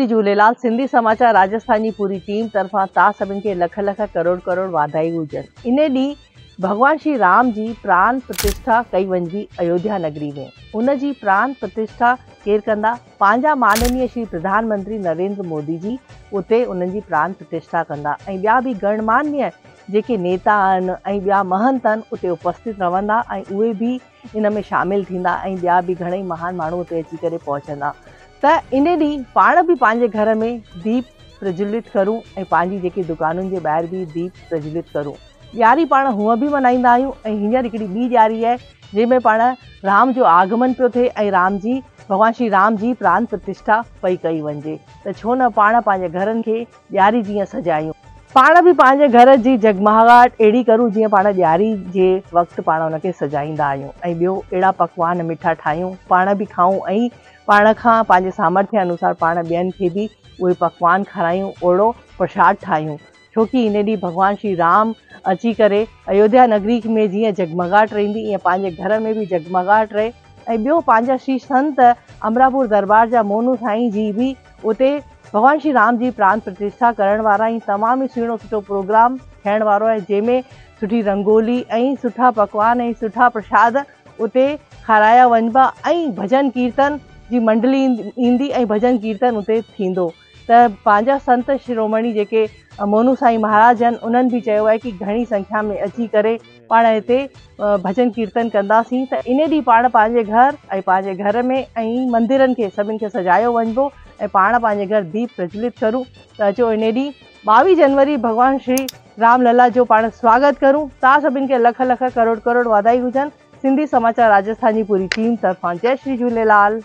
श्री झूलेलाल। सिंधी समाचार राजस्थान जी पूरी टीम तरफां तव्हां सभिनि खे लख लख करोड़ करोड़ वाधाई हुजनि। इन ॾींहुं भगवान श्री राम जी प्राण प्रतिष्ठा कई वञिबी अयोध्या नगरी में। उन जी प्राण प्रतिष्ठा केरु कंदा? पंहिंजा माननीय श्री प्रधानमंत्री नरेंद्र मोदी जी उते उन्हनि जी प्राण प्रतिष्ठा कंदा ऐं ॿिया बि गणमान्य जेके नेता आहिनि ऐं ॿिया महंत आहिनि उते उपस्थित रहंदा ऐं उहे बि इन में शामिल थींदा ऐं ॿिया बि घणेई महान माण्हू उते अची करे पहुचंदा। त इन ॾींहुं पाण बि पंहिंजे घर में दीप प्रज्वलित करूं ऐं पंहिंजी जेकी दुकानुनि जे ॿाहिरि बि दीप प्रज्वलित करूं। ॾियारी पाण हूअं बि मल्हाईंदा आहियूं ऐं हींअर हिकिड़ी ॿी ॾियारी आहे जंहिंमें पाण राम जो आगमन पियो थिए ऐं भगवान श्री राम जी प्राण प्रतिष्ठा पई कई वञे। त छो न पाण पंहिंजे घरनि खे ॾियारी जीअं सजायूं, पाण बि पंहिंजे घर जी जगमगाहट अहिड़ी करूं जीअं पाण ॾियारी जे वक़्तु पाण उनखे सजाईंदा आहियूं ऐं ॿियो अहिड़ा पकवान मिठा ठाहियूं, पाण बि खाऊं ऐं पाण खां पंहिंजे सामर्थ्य अनुसार पाण ॿियनि खे बि उहे पकवान खारायूं, ओड़ो प्रसाद ठाहियूं। छोकी इन ॾींहुं भगवान श्री राम अची करे अयोध्या नगरी में जीअं जगमगाहट रहंदी ईअं पंहिंजे घर में बि जगमगाहट रहे। ऐं ॿियो पंहिंजा श्री संत अमरापुर दरबार जा मोनू साईं जी बि उते भगवान श्री राम जी प्राण प्रतिष्ठा करण वारा ई तमामु सुहिणो सुठो प्रोग्राम थियण वारो आहे जंहिंमें सुठी रंगोली ऐं सुठा पकवान ऐं सुठा प्रसाद उते खाराया वञिबा ऐं भजन कीर्तन जी मंडली ईंदी ऐं भजन कीर्तन उते थींदो। त पंहिंजा संत शिरोमणी जेके मोनू साईं महाराज आहिनि उन्हनि बि चयो आहे कि घणी संख्या में अची करे पाण हिते भजन कीर्तन कंदासीं। त इन ॾींहुं पाण पंहिंजे घर ऐं पंहिंजे घर में ऐं मंदिरनि खे सभिनि खे सजायो वञिबो ऐं पाण पंहिंजे घर दीप प्रज्वलित करूं। त अचो इन ॾींहुं 22 जनवरी भगवान श्री राम लला जो पाण स्वागत करूं। तव्हां सभिनि खे लख लख करोड़ करोड़ वाधाई हुजनि। सिंधी समाचार राजस्थान जी पूरी टीम तरफ़ां जय श्री झूलेलाल।